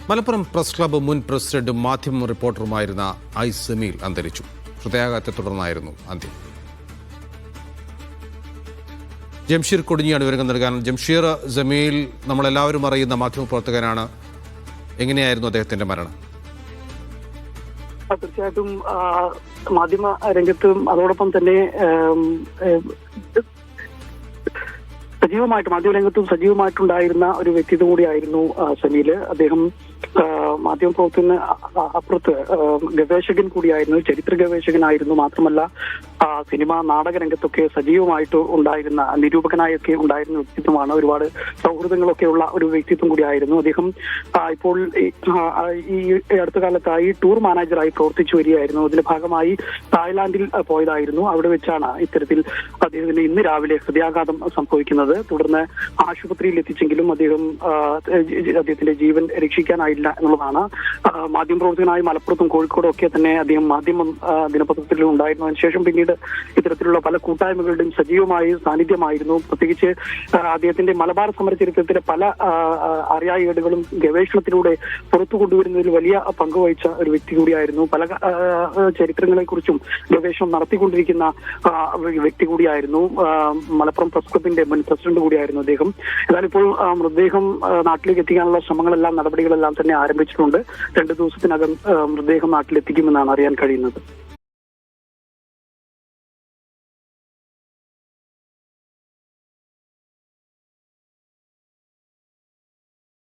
Malappuram press club മുൻ പ്രസിഡന്റും മാധ്യമ റിപ്പോർട്ടറുമായിരുന്ന ഐ സമീൽ അന്തരിച്ചു. ഹൃദയാഘാതത്തെ തുടർന്നായിരുന്നു അന്ത്യം. ജംഷീർ കൊടിഞ്ഞിയാണ് വിവരങ്ങൾ നൽകാൻ. ജംഷീർ, ജമീൽ നമ്മളെല്ലാവരും അറിയുന്ന മാധ്യമപ്രവർത്തകനാണ്. എങ്ങനെയായിരുന്നു അദ്ദേഹത്തിന്റെ മരണം? തീർച്ചയായിട്ടും മാധ്യമ രംഗത്തും അതോടൊപ്പം തന്നെ മാധ്യമരംഗത്തും സജീവമായിട്ടുണ്ടായിരുന്ന ഒരു വ്യക്തിത്വം കൂടിയായിരുന്നു സമീൽ. അദ്ദേഹം മാധ്യമപ്രവർത്തകന് അപ്പുറത്ത് ഗവേഷകൻ കൂടിയായിരുന്നു, ചരിത്ര ഗവേഷകനായിരുന്നു. മാത്രമല്ല സിനിമ നാടക രംഗത്തൊക്കെ സജീവമായിട്ട് ഉണ്ടായിരുന്ന, നിരൂപകനായൊക്കെ ഉണ്ടായിരുന്ന വ്യക്തിത്വമാണ്. ഒരുപാട് സൗഹൃദങ്ങളൊക്കെ ഉള്ള ഒരു വ്യക്തിത്വം കൂടിയായിരുന്നു അദ്ദേഹം. ഇപ്പോൾ ഈ അടുത്ത കാലത്തായി ടൂർ മാനേജറായി പ്രവർത്തിച്ചു വരികയായിരുന്നു. അതിന്റെ ഭാഗമായി തായ്ലാന്റിൽ പോയതായിരുന്നു. അവിടെ വെച്ചാണ് ഇത്തരത്തിൽ അദ്ദേഹത്തിന് ഇന്ന് രാവിലെ ഹൃദയാഘാതം സംഭവിക്കുന്നത്. തുടർന്ന് ആശുപത്രിയിൽ എത്തിച്ചെങ്കിലും അദ്ദേഹത്തിന്റെ ജീവൻ രക്ഷിക്കാനായില്ല എന്നുള്ളതാണ്. മാധ്യമപ്രവർത്തകനായി മലപ്പുറത്തും കോഴിക്കോടും ഒക്കെ തന്നെ അദ്ദേഹം മാധ്യമ ദിനപത്രത്തിൽ ഉണ്ടായിരുന്നു. അതിനുശേഷം പിന്നീട് ഇത്തരത്തിലുള്ള പല കൂട്ടായ്മകളുടെയും സജീവമായ സാന്നിധ്യമായിരുന്നു. പ്രത്യേകിച്ച് അദ്ദേഹത്തിന്റെ മലബാർ സമര ചരിത്രത്തിലെ പല അറിയായികേടുകളും ഗവേഷണത്തിലൂടെ പുറത്തു കൊണ്ടുവരുന്നതിൽ വലിയ പങ്കുവഹിച്ച ഒരു വ്യക്തി കൂടിയായിരുന്നു. പല ചരിത്രങ്ങളെ കുറിച്ചും ഗവേഷണം നടത്തിക്കൊണ്ടിരിക്കുന്ന വ്യക്തി കൂടിയായിരുന്നു. മലപ്പുറം പ്രസ് ക്ലബിന്റെ മുൻ പ്രസിഡന്റ് കൂടിയായിരുന്നു അദ്ദേഹം. എന്നാലും ഇപ്പോൾ മൃതദേഹം നാട്ടിലേക്ക് എത്തിക്കാനുള്ള നടപടികളെല്ലാം തന്നെ ആരംഭിച്ചിട്ടുണ്ട്. 2 ദിവസത്തിനകം മൃതദേഹം നാട്ടിലെത്തിക്കുമെന്നാണ് അറിയാൻ കഴിയുന്നത്.